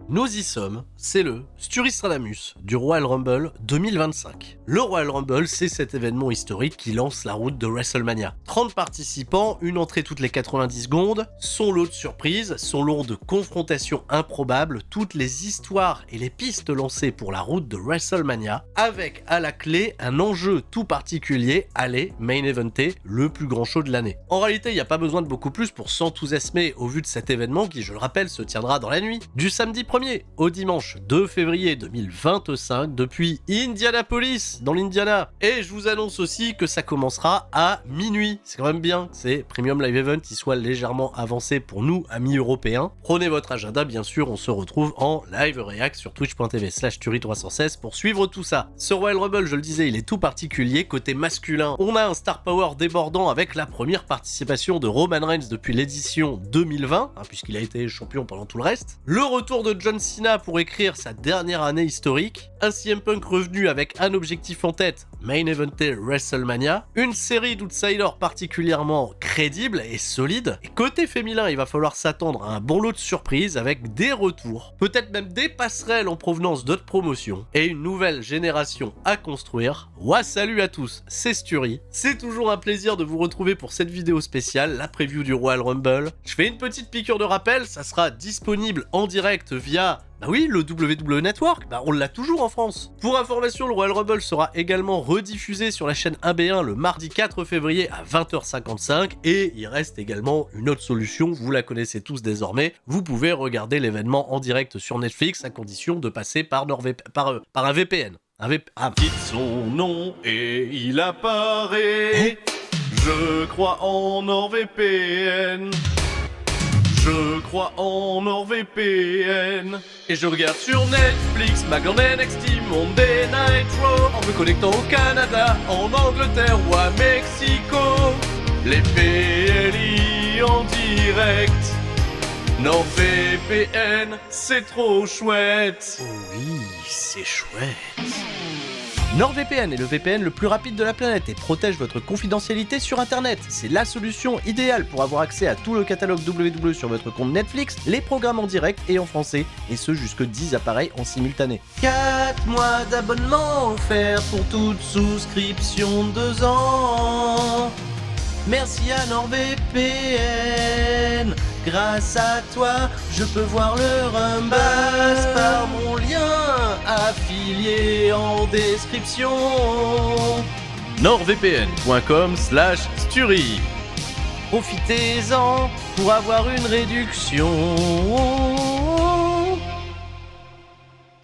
Nous y sommes, c'est le Sturistradamus du Royal Rumble 2025. Le Royal Rumble, c'est cet événement historique qui lance la route de WrestleMania. 30 participants, une entrée toutes les 90 secondes, son lot de surprises, son lot de confrontations improbables, toutes les histoires et les pistes lancées pour la route de WrestleMania, avec à la clé un enjeu tout particulier, aller main eventer le plus grand show de l'année. En réalité, il n'y a pas besoin de beaucoup plus pour s'enthousiasmer au vu de cet événement qui, je le rappelle, se tiendra dans la nuit du samedi 1er au dimanche 2 février 2025 depuis Indianapolis dans l'Indiana. Et je vous annonce aussi que ça commencera à minuit. C'est quand même bien, c'est Premium Live Event qui soit légèrement avancé pour nous, amis européens. Prenez votre agenda, bien sûr, on se retrouve en live react sur twitch.tv/Turi316 pour suivre tout ça. Ce Royal Rumble, je le disais, il est tout particulier. Côté masculin, on a un star power débordant avec la première participation de Roman Reigns depuis l'édition 2020, puisqu'il a été champion pendant tout le reste. Le retour de John Cena pour écrire sa dernière année historique, un CM Punk revenu avec un objectif en tête, main eventer WrestleMania, une série d'outsiders particulièrement crédible et solide. Et côté féminin, il va falloir s'attendre à un bon lot de surprises avec des retours, peut-être même des passerelles en provenance d'autres promotions et une nouvelle génération à construire. Ouah, salut à tous, c'est Sturi. C'est toujours un plaisir de vous retrouver pour cette vidéo spéciale, la preview du Royal Rumble. Je fais une petite piqûre de rappel, ça sera disponible en direct via le WWE Network, on l'a toujours en France. Pour information, le Royal Rumble sera également rediffusé sur la chaîne 1B1 le mardi 4 février à 20h55 et il reste également une autre solution, vous la connaissez tous désormais, vous pouvez regarder l'événement en direct sur Netflix à condition de passer par un VPN. Quitte son nom et il apparaît. Je crois en NordVPN. Je crois en NordVPN. Et je regarde sur Netflix, SmackDown, NXT, Monday Night Raw, en me connectant au Canada, en Angleterre ou à Mexico. Les PLI en direct. NordVPN, c'est trop chouette. Oh oui, c'est chouette. NordVPN est le VPN le plus rapide de la planète et protège votre confidentialité sur internet. C'est la solution idéale pour avoir accès à tout le catalogue WWE sur votre compte Netflix, les programmes en direct et en français, et ce jusque 10 appareils en simultané. 4 mois d'abonnement offert pour toute souscription de 2 ans. Merci à NordVPN. Grâce à toi, je peux voir le Rumble. Passe par mon lien affilié en description. NordVPN.com/Sturi. Profitez-en pour avoir une réduction.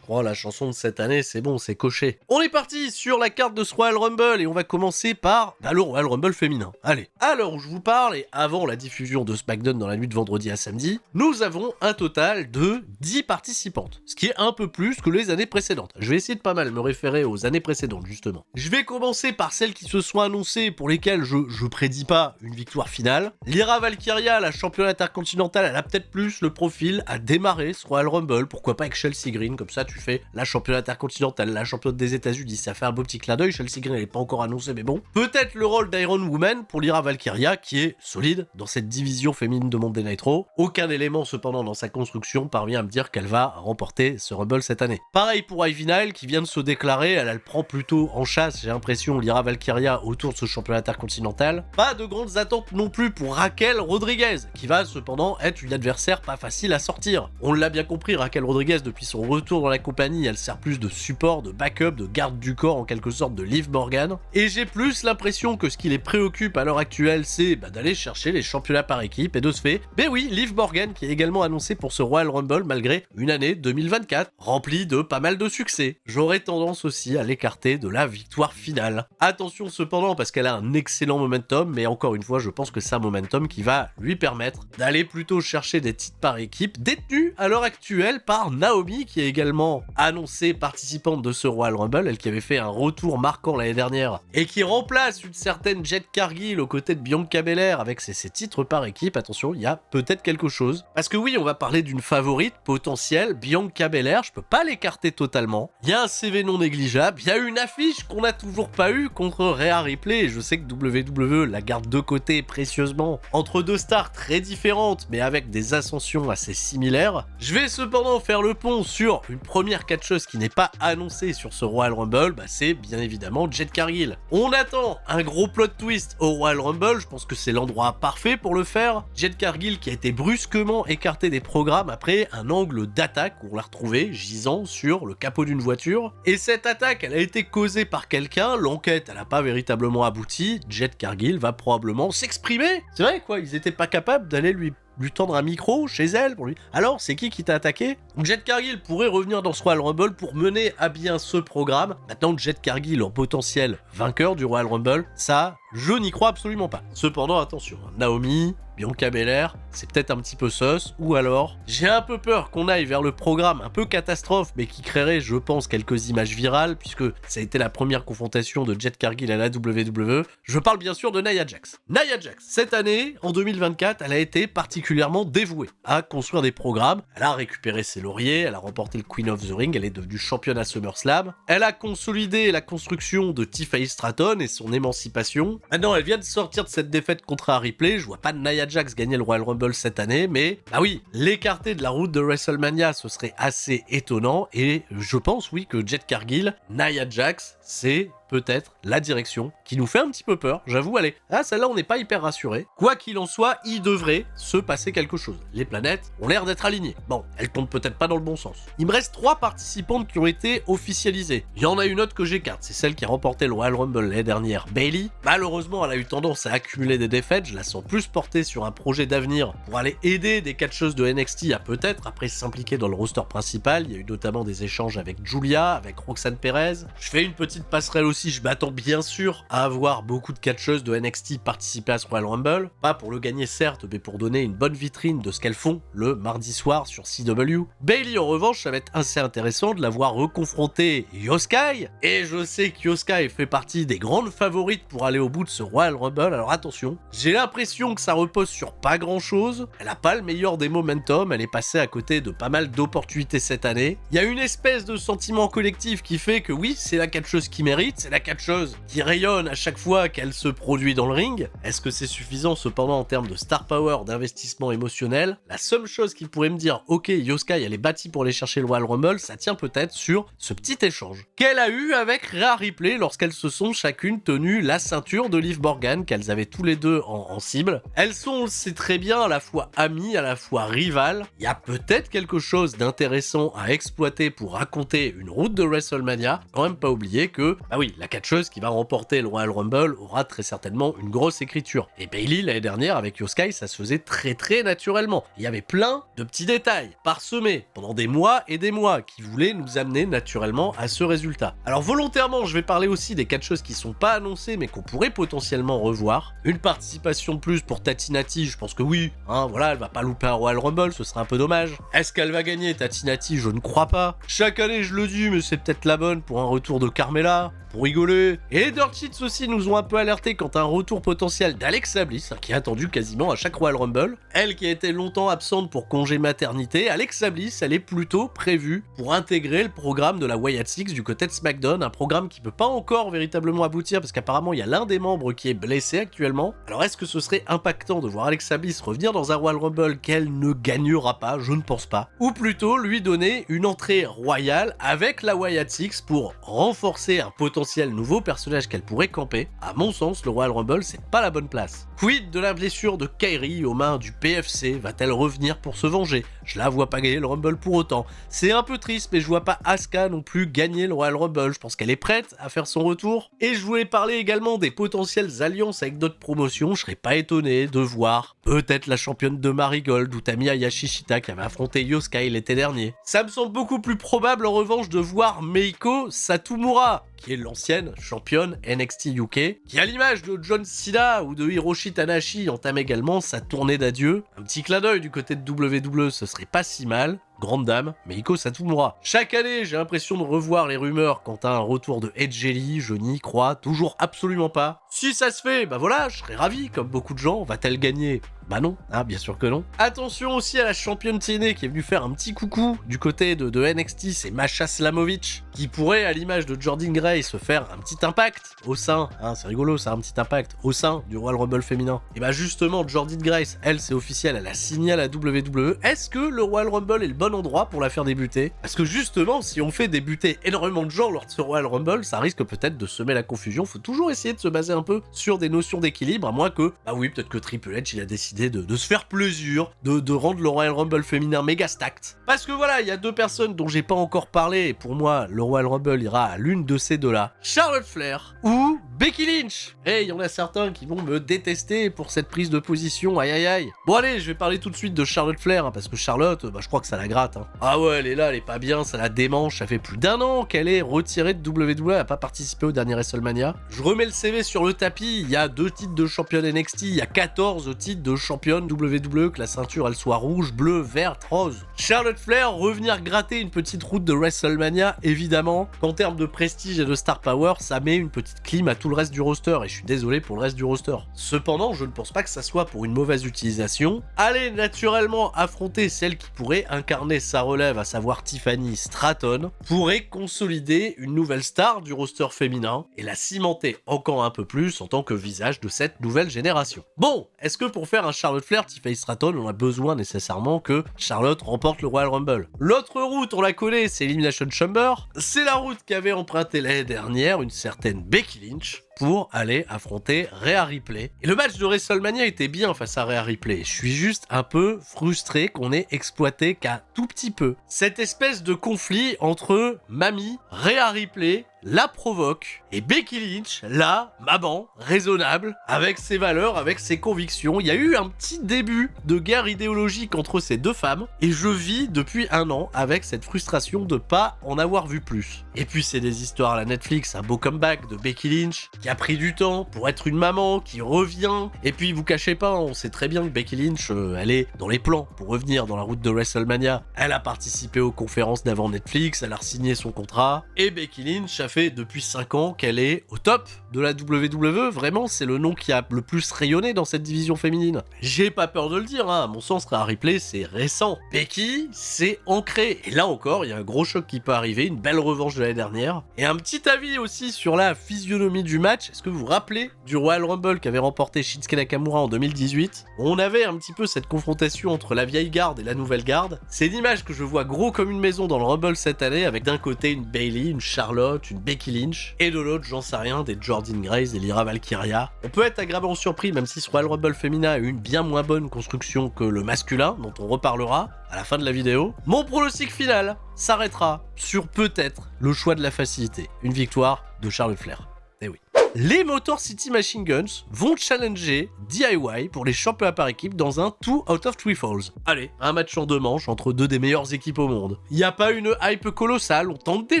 Oh, la chanson de cette année, c'est bon, c'est coché. On est parti sur la carte de ce Royal Rumble et on va commencer par le Royal Rumble féminin. Allez, à l'heure où je vous parle et avant la diffusion de SmackDown dans la nuit de vendredi à samedi, nous avons un total de 10 participantes, ce qui est un peu plus que les années précédentes. Je vais essayer de pas mal me référer aux années précédentes, justement. Je vais commencer par celles qui se sont annoncées pour lesquelles je prédis pas une victoire finale. Lyra Valkyria, la championne intercontinentale, elle a peut-être plus le profil à démarrer ce Royal Rumble, pourquoi pas avec Chelsea Green, comme ça tu fais la championne intercontinentale, la championne des États-Unis, ça fait un beau petit clin d'œil. Chelsea Green, elle est pas encore annoncée, mais bon. Peut-être le rôle d'Iron Woman pour Lyra Valkyria, qui est solide dans cette division féminine de Monday Night Raw. Aucun élément, cependant, dans sa construction parvient à me dire qu'elle va remporter ce Rumble cette année. Pareil pour Ivy Nile, qui vient de se déclarer, elle prend plutôt en chasse, j'ai l'impression, Lyra Valkyria autour de ce championnat intercontinental. Pas de grandes attentes non plus pour Raquel Rodriguez, qui va cependant être une adversaire pas facile à sortir. On l'a bien compris, Raquel Rodriguez, depuis son retour dans la compagnie, elle sert plus de support, de backup, de garde du corps, en quelque sorte de Liv Morgan. Et j'ai plus l'impression que ce qui les préoccupe à l'heure actuelle, c'est d'aller chercher les championnats par équipe, et de ce fait, Liv Morgan qui est également annoncée pour ce Royal Rumble malgré une année 2024 remplie de pas mal de succès. J'aurais tendance aussi à l'écarter de la victoire finale. Attention cependant parce qu'elle a un excellent momentum, mais encore une fois, je pense que c'est un momentum qui va lui permettre d'aller plutôt chercher des titres par équipe détenus à l'heure actuelle par Naomi, qui est également officiellement annoncée participante de ce Royal Rumble, elle qui avait fait un retour marquant l'année dernière, et qui remplace une certaine Jade Cargill aux côtés de Bianca Belair avec ses titres par équipe. Attention, il y a peut-être quelque chose. Parce que oui, on va parler d'une favorite potentielle, Bianca Belair, je peux pas l'écarter totalement. Il y a un CV non négligeable, il y a une affiche qu'on n'a toujours pas eue contre Rhea Ripley, et je sais que WWE la garde de côté précieusement, entre deux stars très différentes, mais avec des ascensions assez similaires. Je vais cependant faire le pont sur une première catcheuse qui n'est pas annoncée sur ce Royal Rumble, c'est bien évidemment Jade Cargill. On attend un gros plot twist au Royal Rumble, je pense que c'est l'endroit parfait pour le faire. Jade Cargill qui a été brusquement écartée des programmes après un angle d'attaque où on l'a retrouvée gisant sur le capot d'une voiture. Et cette attaque, elle a été causée par quelqu'un, l'enquête, elle n'a pas véritablement abouti. Jade Cargill va probablement s'exprimer. C'est vrai quoi, ils étaient pas capables d'aller lui tendre un micro chez elle pour lui. Alors, c'est qui t'a attaqué? Jade Cargill pourrait revenir dans ce Royal Rumble pour mener à bien ce programme. Maintenant, Jade Cargill en potentiel vainqueur du Royal Rumble, ça, je n'y crois absolument pas. Cependant, attention, Naomi, Bianca Belair, c'est peut-être un petit peu sus, ou alors, j'ai un peu peur qu'on aille vers le programme un peu catastrophe, mais qui créerait, je pense, quelques images virales, puisque ça a été la première confrontation de Jade Cargill à la WWE. Je parle bien sûr de Nia Jax. Nia Jax, cette année, en 2024, elle a été particulièrement dévouée à construire des programmes. Elle a récupéré ses lauriers, elle a remporté le Queen of the Ring, elle est devenue championne à SummerSlam. Elle a consolidé la construction de Tiffany Stratton et son émancipation. Maintenant, elle vient de sortir de cette défaite contre Rhea Ripley. Je vois pas Nia Jax gagner le Royal Rumble cette année, mais bah oui, l'écarter de la route de WrestleMania, ce serait assez étonnant. Et je pense, oui, que Jade Cargill, Nia Jax, c'est peut-être la direction qui nous fait un petit peu peur, j'avoue. Allez, celle-là on n'est pas hyper rassuré. Quoi qu'il en soit, il devrait se passer quelque chose. Les planètes ont l'air d'être alignées. Bon, elles tombent peut-être pas dans le bon sens. Il me reste 3 participantes qui ont été officialisées. Il y en a une autre que j'écarte, c'est celle qui a remporté le Royal Rumble l'année dernière, Bayley. Malheureusement, elle a eu tendance à accumuler des défaites, je la sens plus portée sur un projet d'avenir pour aller aider des catcheuses de NXT à peut-être après s'impliquer dans le roster principal. Il y a eu notamment des échanges avec Julia, avec Roxanne Perez. Je fais une petite passerelle aussi, je m'attends bien sûr à avoir beaucoup de catcheuses de NXT participer à ce Royal Rumble, pas pour le gagner certes, mais pour donner une bonne vitrine de ce qu'elles font le mardi soir sur CW. Bayley en revanche, ça va être assez intéressant de la voir reconfronter Io Sky, et je sais que Io Sky fait partie des grandes favorites pour aller au bout de ce Royal Rumble, alors attention, j'ai l'impression que ça repose sur pas grand chose, elle a pas le meilleur des momentum, elle est passée à côté de pas mal d'opportunités cette année, il y a une espèce de sentiment collectif qui fait que oui, c'est la catcheuse qui mérite, c'est la catcheuse qui rayonne à chaque fois qu'elle se produit dans le ring. Est-ce que c'est suffisant cependant en termes de star power, d'investissement émotionnel? La seule chose qui pourrait me dire, ok, Io Sky elle est bâtie pour aller chercher le Royal Rumble, ça tient peut-être sur ce petit échange qu'elle a eu avec Rhea Ripley lorsqu'elles se sont chacune tenues la ceinture de Liv Morgan qu'elles avaient tous les deux en cible. Elles sont, on le sait très bien, à la fois amies, à la fois rivales. Il y a peut-être quelque chose d'intéressant à exploiter pour raconter une route de WrestleMania. Quand même pas oublier que, bah oui, la catcheuse qui va remporter le Royal Rumble aura très certainement une grosse écriture. Et Bayley l'année dernière avec Io Sky, ça se faisait très naturellement. Il y avait plein de petits détails parsemés pendant des mois et des mois qui voulaient nous amener naturellement à ce résultat. Alors volontairement, je vais parler aussi des catcheuses qui sont pas annoncées mais qu'on pourrait potentiellement revoir. Une participation de plus pour Tatinati, je pense que oui, voilà, elle va pas louper un Royal Rumble, ce serait un peu dommage. Est-ce qu'elle va gagner Tatinati? Je ne crois pas. Chaque année je le dis, mais c'est peut-être la bonne pour un retour de Carmella, pour rigoler. Et les Dirt Sheets aussi nous ont un peu alerté quant à un retour potentiel d'Alexa Bliss, qui est attendu quasiment à chaque Royal Rumble. Elle qui a été longtemps absente pour congé maternité, Alexa Bliss, elle est plutôt prévue pour intégrer le programme de la Wyatt Six du côté de SmackDown, un programme qui peut pas encore véritablement aboutir parce qu'apparemment il y a l'un des membres qui est blessé actuellement. Alors est-ce que ce serait impactant de voir Alexa Bliss revenir dans un Royal Rumble qu'elle ne gagnera pas? Je ne pense pas. Ou plutôt lui donner une entrée royale avec la Wyatt Six pour renforcer un potentiel nouveau personnage qu'elle pourrait camper. À mon sens, le Royal Rumble, c'est pas la bonne place. Quid de la blessure de Kairi aux mains du PFC? Va-t-elle revenir pour se venger? Je la vois pas gagner le Rumble pour autant. C'est un peu triste, mais je vois pas Asuka non plus gagner le Royal Rumble. Je pense qu'elle est prête à faire son retour. Et je voulais parler également des potentielles alliances avec d'autres promotions. Je serais pas étonné de voir peut-être la championne de Marigold ou Tamiya Yashishita qui avait affronté Io Sky l'été dernier. Ça me semble beaucoup plus probable en revanche de voir Meiko Satomura, qui est l'ancienne championne NXT UK, qui à l'image de John Cena ou de Hiroshi Tanahashi entame également sa tournée d'adieu. Un petit clin d'œil du côté de WWE, ce serait pas si mal. grande dame, Meiko Satomura. Chaque année, j'ai l'impression de revoir les rumeurs quant à un retour de Edge Ellie, je n'y crois toujours absolument pas. Si ça se fait, bah voilà, je serais ravi, comme beaucoup de gens. Va-t-elle gagner ? Bah non, hein, bien sûr que non. Attention aussi à la championne TNA qui est venue faire un petit coucou du côté de NXT, c'est Masha Slamovich, qui pourrait, à l'image de Jordynne Grace, se faire un petit impact au sein, hein, c'est rigolo ça, un petit impact au sein du Royal Rumble féminin. Et bah justement, Jordynne Grace, elle c'est officiel, elle a signé à la WWE. Est-ce que le Royal Rumble est le bon endroit pour la faire débuter ? Parce que justement, si on fait débuter énormément de gens lors de ce Royal Rumble, ça risque peut-être de semer la confusion. Faut toujours essayer de se baser un peu sur des notions d'équilibre, à moins que, bah oui, peut-être que Triple H il a décidé de se faire plaisir, de rendre le Royal Rumble féminin méga stacked. Parce que voilà, il y a deux personnes dont j'ai pas encore parlé, et pour moi, le Royal Rumble ira à l'une de ces deux-là. Charlotte Flair ou Becky Lynch. Et il y en a certains qui vont me détester pour cette prise de position, aïe aïe aïe. Bon allez, je vais parler tout de suite de Charlotte Flair, hein, parce que Charlotte, bah je crois que ça la gratte. Hein. Ah ouais, elle est là, elle est pas bien, ça la démange, ça fait plus d'1 an qu'elle est retirée de WWE, elle a pas participé au dernier WrestleMania. Je remets le CV sur le tapis, il y a 2 titres de championne NXT, il y a 14 titres de championne WWE, que la ceinture elle soit rouge, bleue, verte, rose. Charlotte Flair, revenir gratter une petite route de WrestleMania, évidemment, qu'en termes de prestige et de star power, ça met une petite clim à tout le reste du roster, et je suis désolé pour le reste du roster. Cependant, je ne pense pas que ça soit pour une mauvaise utilisation. Allez naturellement affronter celle qui pourrait incarner sa relève, à savoir Tiffany Stratton, pourrait consolider une nouvelle star du roster féminin, et la cimenter encore un peu plus en tant que visage de cette nouvelle génération. Bon, est-ce que pour faire un Charlotte Flair, Tiffany Stratton, on a besoin nécessairement que Charlotte remporte le Royal Rumble? L'autre route, on la connaît, c'est Elimination Chamber. C'est la route qu'avait empruntée l'année dernière une certaine Becky Lynch pour aller affronter Rhea Ripley. Et le match de WrestleMania était bien face à Rhea Ripley. Je suis juste un peu frustré qu'on ait exploité qu'un tout petit peu cette espèce de conflit entre Mamie, Rhea Ripley, la provoque, et Becky Lynch, la maman, raisonnable, avec ses valeurs, avec ses convictions. Il y a eu un petit début de guerre idéologique entre ces deux femmes, et je vis depuis 1 an avec cette frustration de pas en avoir vu plus. Et puis c'est des histoires à la Netflix, un beau comeback de Becky Lynch, qui a pris du temps pour être une maman, qui revient, et puis vous cachez pas, on sait très bien que Becky Lynch, elle est dans les plans pour revenir dans la route de WrestleMania. Elle a participé aux conférences d'avant Netflix, elle a re-signé son contrat, et Becky Lynch a fait depuis 5 ans qu'elle est au top de la WWE, vraiment c'est le nom qui a le plus rayonné dans cette division féminine. J'ai pas peur de le dire, hein. À mon sens Rhea Ripley c'est récent. Becky c'est ancré, et là encore il y a un gros choc qui peut arriver, une belle revanche de l'année dernière. Et un petit avis aussi sur la physionomie du match, est-ce que vous vous rappelez du Royal Rumble qu'avait remporté Shinsuke Nakamura en 2018? On avait un petit peu cette confrontation entre la vieille garde et la nouvelle garde. C'est l'image que je vois gros comme une maison dans le Rumble cette année, avec d'un côté une Bayley, une Charlotte, une Becky Lynch, et de l'autre, j'en sais rien, des Jordynne Grace et Lyra Valkyria. On peut être agréablement surpris, même si ce Royal Rumble féminin a eu une bien moins bonne construction que le masculin, dont on reparlera à la fin de la vidéo. Mon pronostic final s'arrêtera sur peut-être le choix de la facilité, une victoire de Charlotte Flair. Eh oui. Les Motor City Machine Guns vont challenger DIY pour les championnats par équipe dans un 2 out of 3 falls. Allez, un match en 2 manches entre 2 des meilleures équipes au monde. Il n'y a pas une hype colossale, on tente des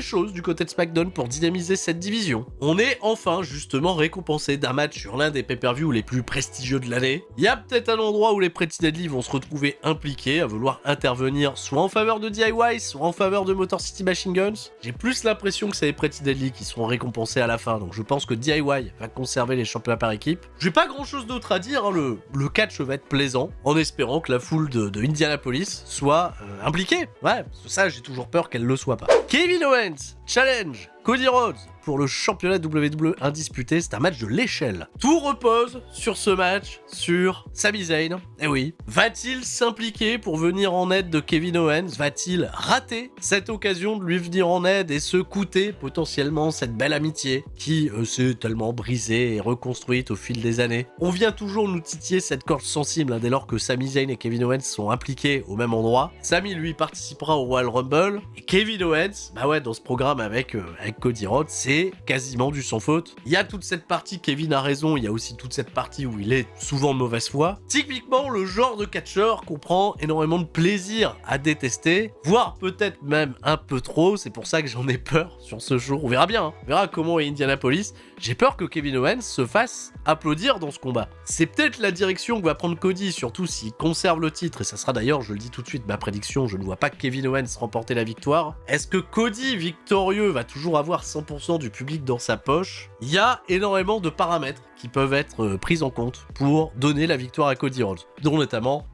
choses du côté de SmackDown pour dynamiser cette division. On est enfin justement récompensé d'un match sur l'un des pay-per-views les plus prestigieux de l'année. Il y a peut-être un endroit où les Pretty Deadly vont se retrouver impliqués, à vouloir intervenir soit en faveur de DIY, soit en faveur de Motor City Machine Guns. J'ai plus l'impression que c'est les Pretty Deadly qui seront récompensés à la fin, donc je pense que DIY va conserver les championnats par équipe. J'ai pas grand chose d'autre à dire, hein. Le catch va être plaisant, en espérant que la foule de Indianapolis soit impliquée. Ouais, parce que ça j'ai toujours peur qu'elle le soit pas. Kevin Owens challenge Cody Rhodes pour le championnat WWE indisputé, c'est un match de l'échelle. Tout repose sur ce match, sur Sami Zayn. Eh oui, va-t-il s'impliquer pour venir en aide de Kevin Owens? Va-t-il rater cette occasion de lui venir en aide et se coûter potentiellement cette belle amitié qui s'est tellement brisée et reconstruite au fil des années? On vient toujours nous titiller cette corde sensible, hein, dès lors que Sami Zayn et Kevin Owens sont impliqués au même endroit. Sami lui participera au Royal Rumble et Kevin Owens, bah ouais, dans ce programme avec avec Cody Rhodes, c'est quasiment du sans faute. Il y a toute cette partie, Kevin a raison, il y a aussi toute cette partie où il est souvent de mauvaise foi. Typiquement le genre de catcheur qu'on prend énormément de plaisir à détester, voire peut-être même un peu trop, c'est pour ça que j'en ai peur sur ce show. On verra bien, hein. On verra comment est Indianapolis. J'ai peur que Kevin Owens se fasse applaudir dans ce combat. C'est peut-être la direction que va prendre Cody, surtout s'il conserve le titre, et ça sera d'ailleurs, je le dis tout de suite, ma prédiction, je ne vois pas Kevin Owens remporter la victoire. Est-ce que Cody, victorieux, va toujours avoir 100% du public dans sa poche? Il y a énormément de paramètres qui peuvent être pris en compte pour donner la victoire à Cody Rhodes, dont notamment,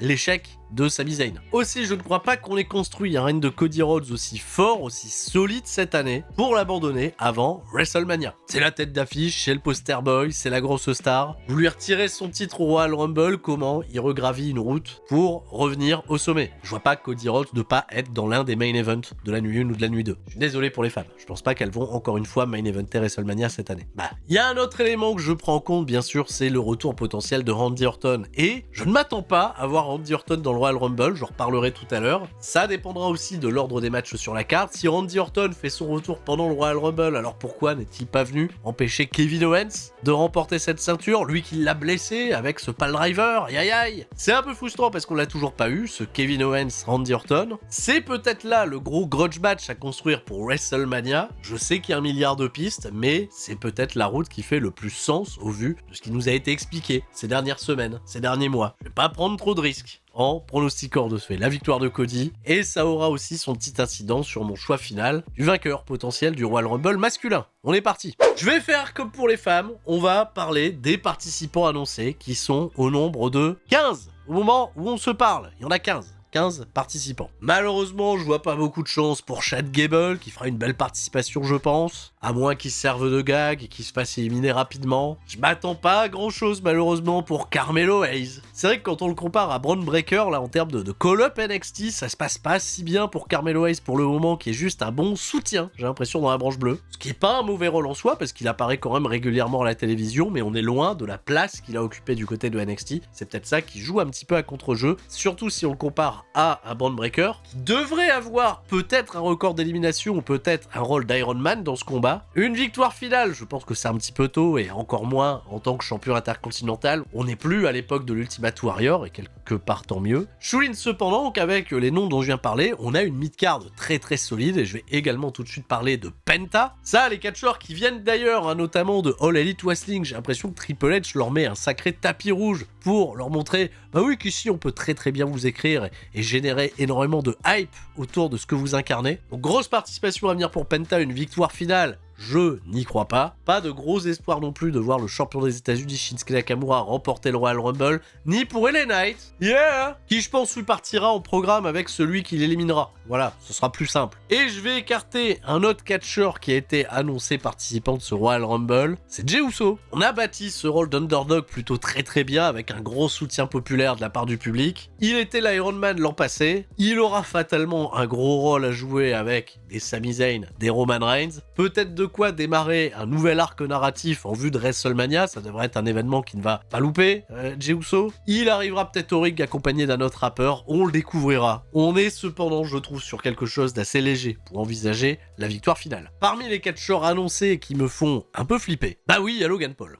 l'échec de Sami Zayn. Aussi, je ne crois pas qu'on ait construit un règne de Cody Rhodes aussi fort, aussi solide cette année pour l'abandonner avant WrestleMania. C'est la tête d'affiche, c'est le poster boy, c'est la grosse star. Vous lui retirez son titre au Royal Rumble, comment il regravit une route pour revenir au sommet. Je vois pas Cody Rhodes ne pas être dans l'un des main events de la nuit 1 ou de la nuit 2. Je suis désolé pour les femmes, je pense pas qu'elles vont encore une fois main eventer WrestleMania cette année. Il y a un autre élément que je prends en compte, bien sûr, c'est le retour potentiel de Randy Orton. Et je ne m'attends pas à voir Randy Orton dans le Royal Rumble, j'en reparlerai tout à l'heure. Ça dépendra aussi de l'ordre des matchs sur la carte. Si Randy Orton fait son retour pendant le Royal Rumble, alors pourquoi n'est-il pas venu empêcher Kevin Owens de remporter cette ceinture, lui qui l'a blessé avec ce pile driver, aïe aïe aïe. C'est un peu frustrant parce qu'on l'a toujours pas eu, ce Kevin Owens, Randy Orton. C'est peut-être là le gros grudge match à construire pour WrestleMania. Je sais qu'il y a 1 milliard de pistes, mais c'est peut-être la route qui fait le plus sens au vu de ce qui nous a été expliqué ces dernières semaines, ces derniers mois. Je vais pas prendre trop de risques en pronostiquant de ce fait la victoire de Cody, et ça aura aussi son petit incident sur mon choix final du vainqueur potentiel du Royal Rumble masculin. On est parti. Je vais faire comme pour les femmes, on va parler des participants annoncés qui sont au nombre de 15 au moment où on se parle. Il y en a 15 participants. Malheureusement, je vois pas beaucoup de chance pour Chad Gable, qui fera une belle participation, je pense. À moins qu'il se serve de gag et qu'il se fasse éliminer rapidement. Je m'attends pas à grand chose, malheureusement, pour Carmelo Hayes. C'est vrai que quand on le compare à Braun Breaker, là, en termes de call-up NXT, ça se passe pas si bien pour Carmelo Hayes pour le moment, qui est juste un bon soutien, j'ai l'impression, dans la branche bleue. Ce qui est pas un mauvais rôle en soi, parce qu'il apparaît quand même régulièrement à la télévision, mais on est loin de la place qu'il a occupée du côté de NXT. C'est peut-être ça qui joue un petit peu à contre-jeu, surtout si on le compare à un Braun Breaker, qui devrait avoir peut-être un record d'élimination ou peut-être un rôle d'Iron Man dans ce combat. Une victoire finale, je pense que c'est un petit peu tôt, et encore moins en tant que champion intercontinental. On n'est plus à l'époque de l'Ultimate Warrior, et quelque part tant mieux. Je souligne cependant qu'avec les noms dont je viens de parler, on a une mid-card très très solide, et je vais également tout de suite parler de Penta. Ça, les catcheurs qui viennent d'ailleurs, notamment de All Elite Wrestling, j'ai l'impression que Triple H leur met un sacré tapis rouge pour leur montrer, qu'ici on peut très très bien vous écrire et générer énormément de hype autour de ce que vous incarnez. Donc grosse participation à venir pour Penta, une victoire finale. Je n'y crois pas. Pas de gros espoir non plus de voir le champion des États-Unis Shinsuke Nakamura remporter le Royal Rumble, ni pour LA Knight, qui je pense lui partira en programme avec celui qui l'éliminera. Voilà, ce sera plus simple. Et je vais écarter un autre catcheur qui a été annoncé participant de ce Royal Rumble, c'est Jey Uso. On a bâti ce rôle d'underdog plutôt très très bien avec un gros soutien populaire de la part du public. Il était l'Iron Man l'an passé, il aura fatalement un gros rôle à jouer avec des Sami Zayn, des Roman Reigns, peut-être de quoi démarrer un nouvel arc narratif en vue de WrestleMania, ça devrait être un événement qui ne va pas louper, Jey Uso. Il arrivera peut-être au ring accompagné d'un autre rappeur, on le découvrira. On est cependant, je trouve, sur quelque chose d'assez léger pour envisager la victoire finale. Parmi les catcheurs annoncés qui me font un peu flipper, il y a Logan Paul.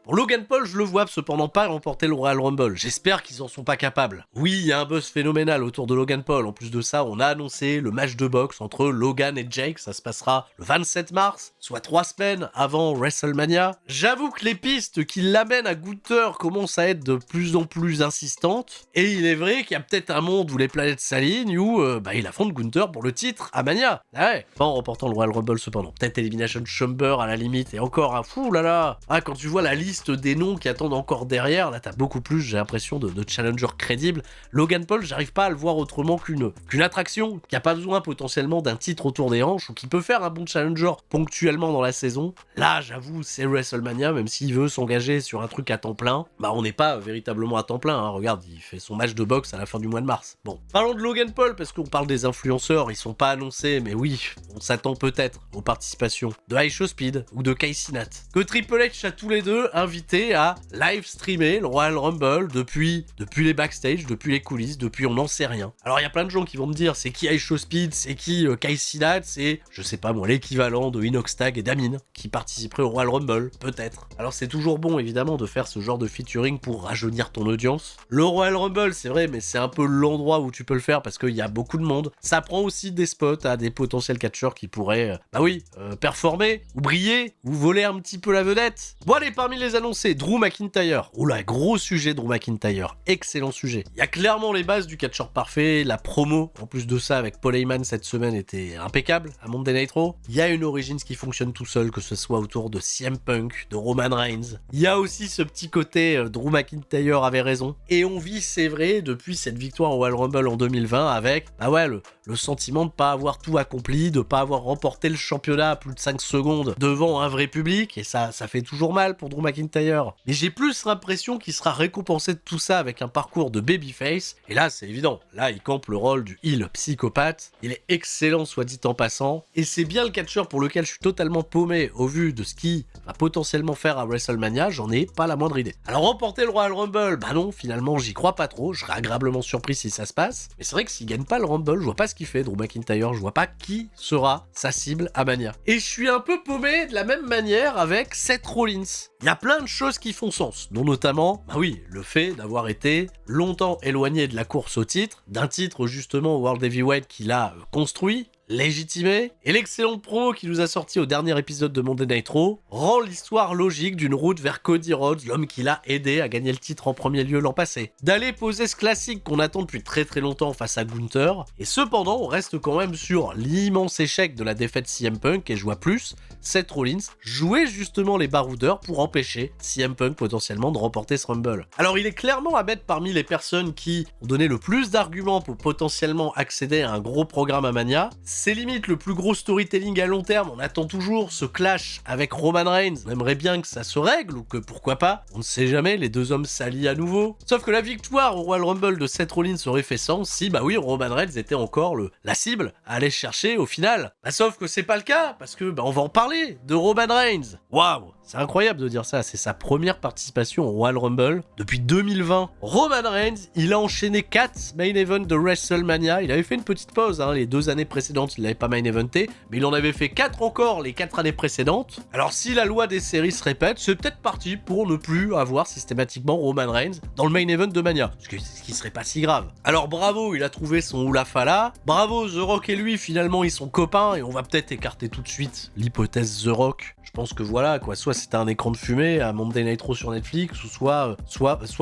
Pour Logan Paul, je le vois cependant pas remporter le Royal Rumble. J'espère qu'ils en sont pas capables. Oui, il y a un buzz phénoménal autour de Logan Paul. En plus de ça, on a annoncé le match de boxe entre Logan et Jake. Ça se passera le 27 mars, soit 3 semaines avant WrestleMania. J'avoue que les pistes qui l'amènent à Gunther commencent à être de plus en plus insistantes. Et il est vrai qu'il y a peut-être un monde où les planètes s'alignent, où il affronte Gunther pour le titre à Mania. Pas en remportant le Royal Rumble cependant. Peut-être Elimination Chamber à la limite, et encore un fou là là. Quand tu vois la liste des noms qui attendent encore derrière, là t'as beaucoup plus, j'ai l'impression, de challengers crédibles. Logan Paul, j'arrive pas à le voir autrement qu'une attraction, qui a pas besoin potentiellement d'un titre autour des hanches, ou qui peut faire un bon challenger ponctuellement dans la saison. Là, j'avoue, c'est WrestleMania, même s'il veut s'engager sur un truc à temps plein, bah on n'est pas véritablement à temps plein, hein. Regarde, il fait son match de boxe à la fin du mois de mars. Bon, parlons de Logan Paul, parce qu'on parle des influenceurs, ils sont pas annoncés, mais oui, on s'attend peut-être aux participations de Aisho Speed ou de Casey Nat, que Triple H a tous les deux invités à live streamer le Royal Rumble depuis les backstage, depuis les coulisses, depuis on n'en sait rien. Alors il y a plein de gens qui vont me dire, c'est qui Aisho Speed, c'est qui Casey Nat, c'est, je sais pas moi, l'équivalent de Inox Tag et Damien, qui participeraient au Royal Rumble, peut-être. Alors c'est toujours bon évidemment de faire ce genre de featuring pour rajeunir ton audience. Le Royal Rumble, c'est vrai, mais c'est un peu l'endroit où tu peux le faire parce qu'il y a beaucoup de monde. Ça prend aussi des spots à des potentiels catcheurs qui pourraient, performer, ou briller, ou voler un petit peu la vedette. Bon allez, parmi les annoncés, Drew McIntyre. Oula, gros sujet Drew McIntyre, excellent sujet. Il y a clairement les bases du catcheur parfait, la promo, en plus de ça avec Paul Heyman cette semaine était impeccable à Monday Night Raw. Il y a une Origins qui fonctionne tout seul, que ce soit autour de CM Punk, de Roman Reigns. Il y a aussi ce petit côté Drew McIntyre avait raison. Et on vit, c'est vrai, depuis cette victoire au Royal Rumble en 2020 avec, le sentiment de pas avoir tout accompli, de pas avoir remporté le championnat à plus de 5 secondes devant un vrai public, et ça fait toujours mal pour Drew McIntyre. Mais j'ai plus l'impression qu'il sera récompensé de tout ça avec un parcours de babyface, et là c'est évident, là il campe le rôle du heel psychopathe, il est excellent soit dit en passant, et c'est bien le catcheur pour lequel je suis totalement paumé au vu de ce qu'il va potentiellement faire à WrestleMania, j'en ai pas la moindre idée. Alors remporter le Royal Rumble, bah non, finalement j'y crois pas trop, je serais agréablement surpris si ça se passe, mais c'est vrai que s'il gagne pas le Rumble, je vois pas ce qu'il fait Drew McIntyre, je vois pas qui sera sa cible à Mania. Et je suis un peu paumé de la même manière avec Seth Rollins. Il y a plein de choses qui font sens, dont notamment, le fait d'avoir été longtemps éloigné de la course au titre, d'un titre justement World Heavyweight qu'il a construit, légitimé, et l'excellente promo qui nous a sorti au dernier épisode de Monday Night Raw rend l'histoire logique d'une route vers Cody Rhodes, l'homme qui l'a aidé à gagner le titre en premier lieu l'an passé. D'aller poser ce classique qu'on attend depuis très très longtemps face à Gunther, et cependant on reste quand même sur l'immense échec de la défaite CM Punk, et je vois plus Seth Rollins jouer justement les baroudeurs pour empêcher CM Punk potentiellement de remporter ce Rumble. Alors il est clairement à mettre parmi les personnes qui ont donné le plus d'arguments pour potentiellement accéder à un gros programme à Mania. C'est limite le plus gros storytelling à long terme, on attend toujours ce clash avec Roman Reigns, on aimerait bien que ça se règle, ou que pourquoi pas, on ne sait jamais, les deux hommes s'allient à nouveau. Sauf que la victoire au Royal Rumble de Seth Rollins aurait fait sens si, Roman Reigns était encore la cible à aller chercher au final. Sauf que c'est pas le cas, parce que on va en parler de Roman Reigns. Waouh, c'est incroyable de dire ça, c'est sa première participation au Royal Rumble depuis 2020. Roman Reigns, il a enchaîné 4 main events de WrestleMania, il avait fait une petite pause, les 2 années précédentes, il n'avait pas main eventé, mais il en avait fait 4 encore les 4 années précédentes. Alors si la loi des séries se répète, c'est peut-être parti pour ne plus avoir systématiquement Roman Reigns dans le main event de Mania, ce qui serait pas si grave. Alors bravo, il a trouvé son Oula Fala, bravo The Rock et lui, finalement ils sont copains, et on va peut-être écarter tout de suite l'hypothèse The Rock. Je pense que voilà quoi, soit c'était un écran de fumée à Monday Night Raw sur Netflix, ou soit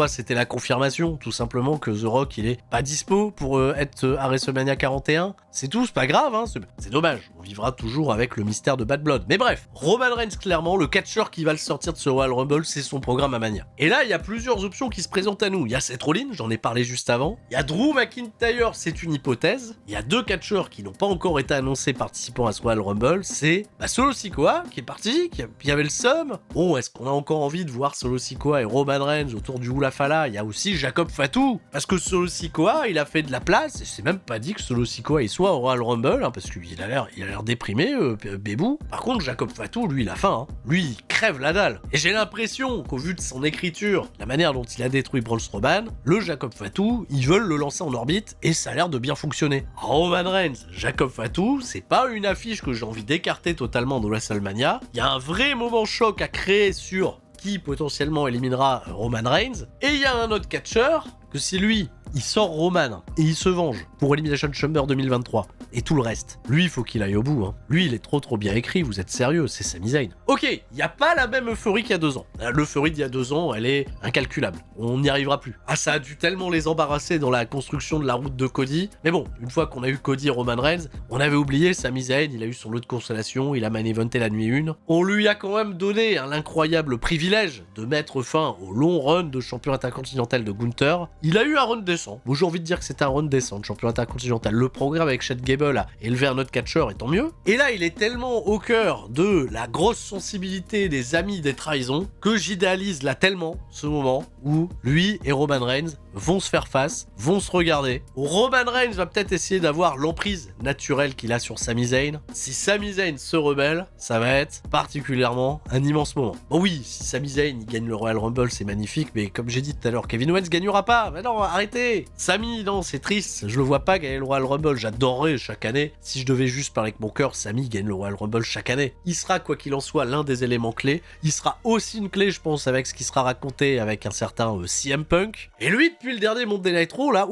c'était la confirmation tout simplement que The Rock il est pas dispo pour être à WrestleMania 41. C'est tout, c'est pas grave, c'est dommage. On vivra toujours avec le mystère de Bad Blood. Mais bref, Roman Reigns clairement, le catcheur qui va le sortir de ce Royal Rumble, c'est son programme à Mania. Et là, il y a plusieurs options qui se présentent à nous. Il y a Seth Rollins, j'en ai parlé juste avant. Il y a Drew McIntyre, c'est une hypothèse. Il y a 2 catcheurs qui n'ont pas encore été annoncés participant à ce Royal Rumble. C'est Solo Sikoa qui est parti, qui avait le seum. Bon, est-ce qu'on a encore envie de voir Solo Sikoa et Roman Reigns autour du Oula Fala? Il y a aussi Jacob Fatu, parce que Solo Sikoa, il a fait de la place, et c'est même pas dit que Solo Sikoa il soit au Royal Rumble, parce qu'il a l'air déprimé, Bébou. Par contre, Jacob Fatu, lui, il a faim. Lui, il crève la dalle. Et j'ai l'impression qu'au vu de son écriture, la manière dont il a détruit Braun Strowman, le Jacob Fatu, ils veulent le lancer en orbite, et ça a l'air de bien fonctionner. Roman Reigns, Jacob Fatu, c'est pas une affiche que j'ai envie d'écarter totalement de WrestleMania. Il y a un vrai moment choc à créer sur qui potentiellement éliminera Roman Reigns, et il y a un autre catcheur que si lui il sort Roman et il se venge pour Elimination Chamber 2023 et tout le reste, lui il faut qu'il aille au bout. Lui il est trop bien écrit, vous êtes sérieux, c'est Sami Zayn. Ok, il n'y a pas la même euphorie qu'il y a 2 ans. L'euphorie d'il y a 2 ans, elle est incalculable. On n'y arrivera plus. Ça a dû tellement les embarrasser dans la construction de la route de Cody. Mais bon, une fois qu'on a eu Cody et Roman Reigns, on avait oublié Sami Zayn, il a eu son lot de consolation, il a main eventé la nuit 1. On lui a quand même donné l'incroyable privilège de mettre fin au long run de champion intercontinental de Gunther. Il a eu un run décent. Bon, j'ai envie de dire que c'était un run décent de champion intercontinental. Le programme avec Chad Gable Rumble a élevé un autre catcheur, et tant mieux. Et là, il est tellement au cœur de la grosse sensibilité des amis des trahisons que j'idéalise là tellement ce moment où lui et Roman Reigns vont se faire face, vont se regarder. Roman Reigns va peut-être essayer d'avoir l'emprise naturelle qu'il a sur Sami Zayn. Si Sami Zayn se rebelle, ça va être particulièrement un immense moment. Bon oui, si Sami Zayn il gagne le Royal Rumble, c'est magnifique, mais comme j'ai dit tout à l'heure, Kevin Owens gagnera pas. Mais non, arrêtez. Sami, non, c'est triste. Je le vois pas gagner le Royal Rumble. J'adorerais chaque année. Si je devais juste parler avec mon cœur, Sami gagne le Royal Rumble chaque année. Il sera, quoi qu'il en soit, l'un des éléments clés. Il sera aussi une clé, je pense, avec ce qui sera raconté avec un certain CM Punk. Et lui, depuis le dernier Monday Night Raw, là,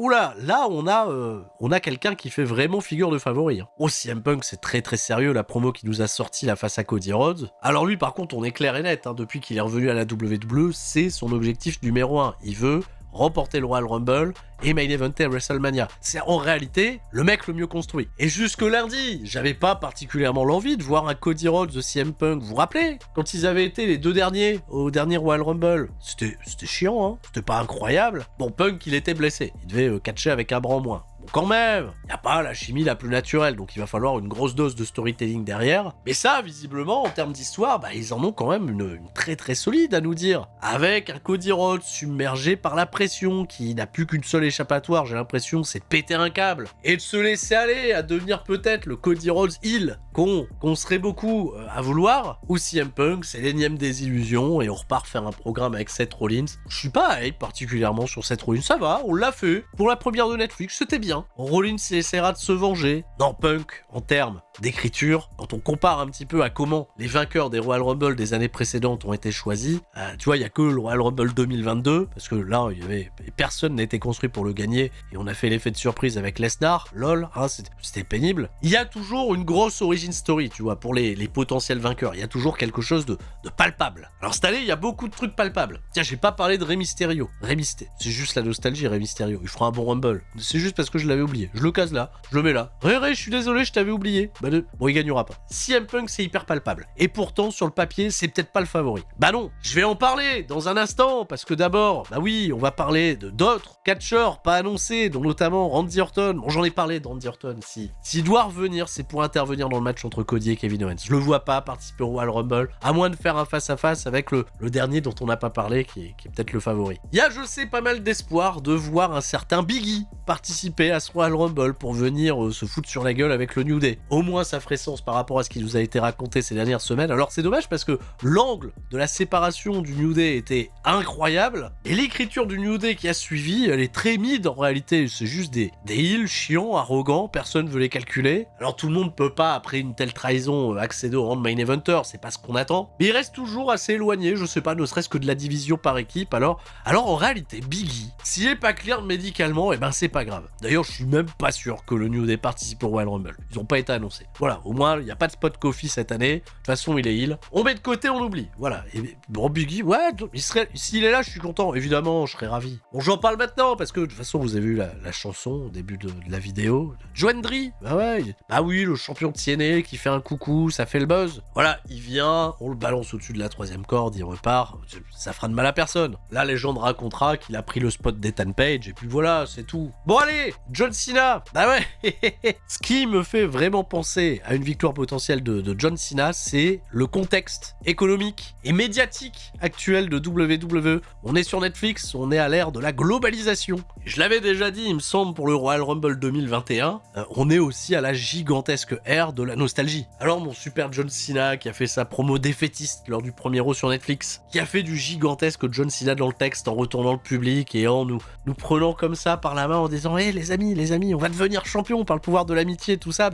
on a quelqu'un qui fait vraiment figure de favori. Hein. Oh, CM Punk, c'est très très sérieux, la promo qui nous a sorti là face à Cody Rhodes. Alors lui, par contre, on est clair et net, hein, depuis qu'il est revenu à la WWE, c'est son objectif numéro 1. Il veut remporter le Royal Rumble et main eventer WrestleMania. C'est en réalité le mec le mieux construit. Et jusque lundi, j'avais pas particulièrement l'envie de voir un Cody Rhodes de CM Punk. Vous vous rappelez quand ils avaient été les deux derniers au dernier Royal Rumble? C'était chiant, hein. C'était pas incroyable. Bon, Punk, il était blessé. Il devait catcher avec un bras en moins. Bon, quand même, y a pas la chimie la plus naturelle, donc il va falloir une grosse dose de storytelling derrière. Mais ça, visiblement, en termes d'histoire, ils en ont quand même une très très solide à nous dire. Avec un Cody Rhodes submergé par la pression, qui n'a plus qu'une seule échappatoire, j'ai l'impression, c'est de péter un câble. Et de se laisser aller à devenir peut-être le Cody Rhodes heel, qu'on serait beaucoup à vouloir. Ou CM Punk, c'est l'énième des illusions, et on repart faire un programme avec Seth Rollins. Je suis pas hype particulièrement sur Seth Rollins, ça va, on l'a fait. Pour la première de Netflix, c'était bien. Rollins essaiera de se venger. Dans Punk, en termes d'écriture, quand on compare un petit peu à comment les vainqueurs des Royal Rumble des années précédentes ont été choisis, tu vois, il y a que le Royal Rumble 2022, parce que là, personne n'a été construit pour le gagner, et on a fait l'effet de surprise avec Lesnar, lol, hein, c'était pénible. Il y a toujours une grosse origin story, tu vois, pour les potentiels vainqueurs. Il y a toujours quelque chose de palpable. Alors cette année, il y a beaucoup de trucs palpables. Tiens, j'ai pas parlé de Rey Mysterio. C'est juste la nostalgie, Rey Mysterio. Il fera un bon Rumble. C'est juste parce que je l'avais oublié. Je le case là, je le mets là. Ray, je suis désolé, je t'avais oublié. Bon, il gagnera pas. CM Punk, c'est hyper palpable. Et pourtant, sur le papier, c'est peut-être pas le favori. Bah non, je vais en parler dans un instant, parce que d'abord, oui, on va parler de d'autres catcheurs pas annoncés, dont notamment Randy Orton. Bon, j'en ai parlé de Randy Orton. S'il doit revenir, c'est pour intervenir dans le match entre Cody et Kevin Owens. Je le vois pas participer au Royal Rumble, à moins de faire un face-à-face avec le dernier dont on n'a pas parlé, qui est peut-être le favori. Il y a, je sais, pas mal d'espoir de voir un certain Biggie participer à ce Royal Rumble pour venir se foutre sur la gueule avec le New Day. Au moins, ça ferait sens par rapport à ce qui nous a été raconté ces dernières semaines. Alors, c'est dommage parce que l'angle de la séparation du New Day était incroyable, et l'écriture du New Day qui a suivi, elle est très mid en réalité. C'est juste des heels chiants, arrogants, personne veut les calculer. Alors, tout le monde peut pas, après une telle trahison, accéder au rang de main eventer, c'est pas ce qu'on attend. Mais il reste toujours assez éloigné, je sais pas, ne serait-ce que de la division par équipe. Alors en réalité, Biggie, s'il est pas clair médicalement, c'est pas grave. D'ailleurs, je suis même pas sûr que le New Day participe au Royal Rumble. Ils ont pas été annoncés. Voilà, au moins, il n'y a pas de spot coffee cette année. De toute façon, il est heal. On met de côté, on oublie. Voilà. Et bon, Biggie, ouais, s'il est là, je suis content. Évidemment, je serais ravi. Bon, j'en parle maintenant, parce que de toute façon, vous avez vu la chanson au début de la vidéo. Joe Hendry, bah oui, le champion de TNA qui fait un coucou, ça fait le buzz. Voilà, il vient, on le balance au-dessus de la troisième corde, il repart. Ça fera de mal à personne. La légende racontera qu'il a pris le spot d'Ethan Page, et puis voilà, c'est tout. Bon, allez, John Cena. Bah ouais. Ce qui me fait vraiment penser à une victoire potentielle de John Cena, c'est le contexte économique et médiatique actuel de WWE. On est sur Netflix, on est à l'ère de la globalisation. Je l'avais déjà dit, il me semble, pour le Royal Rumble 2021, on est aussi à la gigantesque ère de la nostalgie. Alors mon super John Cena qui a fait sa promo défaitiste lors du premier Raw sur Netflix, qui a fait du gigantesque John Cena dans le texte en retournant le public et en nous prenant comme ça par la main en disant hey, les amis, on va devenir champion par le pouvoir de l'amitié, tout ça.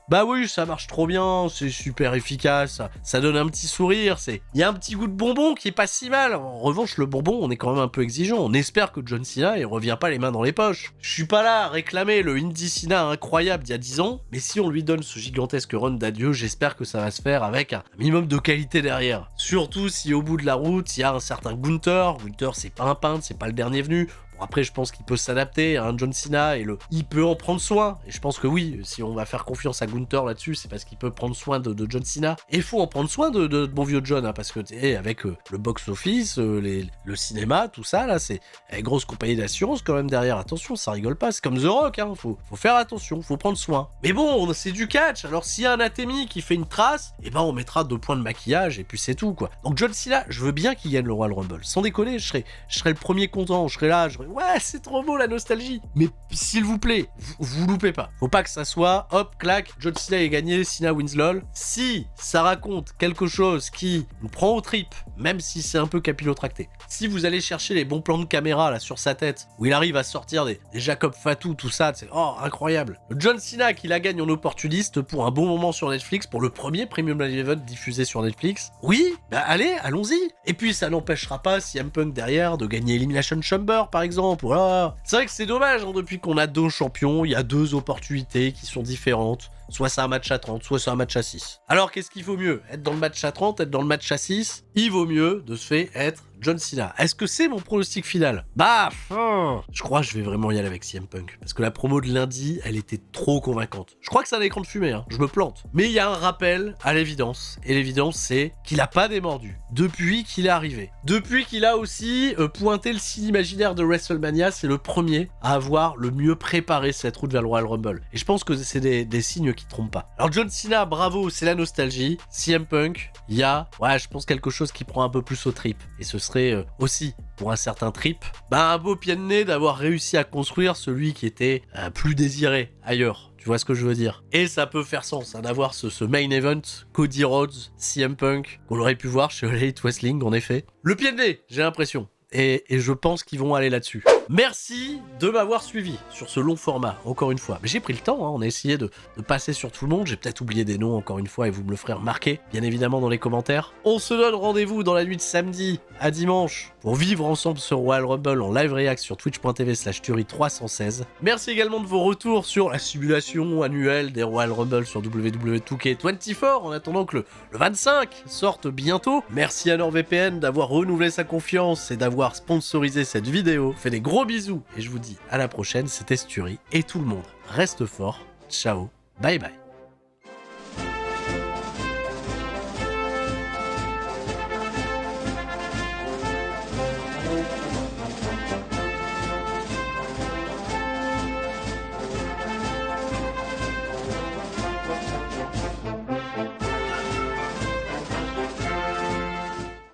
Bah oui, ça marche trop bien, c'est super efficace, ça donne un petit sourire, il y a un petit goût de bonbon qui est pas si mal. En revanche, le bonbon, on est quand même un peu exigeant. On espère que John Cena, il revient pas les mains dans les poches. Je suis pas là à réclamer le Indie Cena incroyable d'il y a 10 ans, mais si on lui donne ce gigantesque run d'adieu, j'espère que ça va se faire avec un minimum de qualité derrière. Surtout si au bout de la route, il y a un certain Gunther. Gunther, c'est pas un peintre, c'est pas le dernier venu. Après, je pense qu'il peut s'adapter à un John Cena et il peut en prendre soin. Et je pense que oui, si on va faire confiance à Gunther là-dessus, c'est parce qu'il peut prendre soin de John Cena. Et il faut en prendre soin de bon vieux John, hein, parce que avec le box-office, le cinéma, tout ça, là, c'est une grosse compagnie d'assurance quand même derrière. Attention, ça rigole pas. C'est comme The Rock, hein. Faut faire attention, faut prendre soin. Mais bon, c'est du catch. Alors s'il y a un Atemi qui fait une trace, eh ben on mettra 2 points de maquillage et puis c'est tout, quoi. Donc John Cena, je veux bien qu'il gagne le Royal Rumble. Sans déconner, je serais le premier content. Je serais là, ouais, c'est trop beau la nostalgie. Mais s'il vous plaît, vous loupez pas. Faut pas que ça soit, hop, clac, John Cena est gagné, Cena wins lol. Si ça raconte quelque chose qui nous prend aux tripes, même si c'est un peu capillotracté, si vous allez chercher les bons plans de caméra là sur sa tête, où il arrive à sortir des Jacob Fatou, tout ça, c'est incroyable. Le John Cena qui la gagne en opportuniste pour un bon moment sur Netflix, pour le premier Premium Live Event diffusé sur Netflix. Oui, bah allez, allons-y. Et puis ça n'empêchera pas CM Punk derrière de gagner Elimination Chamber par exemple. Voilà. C'est vrai que c'est dommage, hein, depuis qu'on a 2 champions, il y a 2 opportunités qui sont différentes. Soit c'est un match à 30, soit c'est un match à 6. Alors qu'est-ce qu'il vaut mieux? Être dans le match à 30, être dans le match à 6? Il vaut mieux de ce fait être John Cena. Est-ce que c'est mon pronostic final? Bah, je crois que je vais vraiment y aller avec CM Punk. Parce que la promo de lundi, elle était trop convaincante. Je crois que c'est un écran de fumée, hein. Je me plante. Mais il y a un rappel à l'évidence. Et l'évidence, c'est qu'il a pas démordu depuis qu'il est arrivé. Depuis qu'il a aussi pointé le signe imaginaire de WrestleMania, c'est le premier à avoir le mieux préparé cette route vers le Royal Rumble. Et je pense que c'est des signes qui trompent pas. Alors John Cena, bravo, c'est la nostalgie. CM Punk, il y a, je pense quelque chose qui prend un peu plus aux tripes. Et ce serait aussi, pour un certain trip, un beau pied de nez d'avoir réussi à construire celui qui était plus désiré ailleurs. Tu vois ce que je veux dire? Et ça peut faire sens, hein, d'avoir ce main event, Cody Rhodes, CM Punk, qu'on aurait pu voir chez Elite Wrestling, en effet. Le pied de nez, j'ai l'impression. Et je pense qu'ils vont aller là-dessus. Merci de m'avoir suivi sur ce long format, encore une fois. Mais j'ai pris le temps, hein, on a essayé de passer sur tout le monde. J'ai peut-être oublié des noms, encore une fois, et vous me le ferez remarquer, bien évidemment, dans les commentaires. On se donne rendez-vous dans la nuit de samedi à dimanche pour vivre ensemble ce Royal Rumble en live react sur twitch.tv/Turi316. Merci également de vos retours sur la simulation annuelle des Royal Rumble sur WWE2K24 en attendant que le 25 sorte bientôt. Merci à NordVPN d'avoir renouvelé sa confiance et d'avoir sponsorisé cette vidéo. Fais des gros bisous et je vous dis à la prochaine, c'était Sturi et tout le monde reste fort. Ciao, bye bye.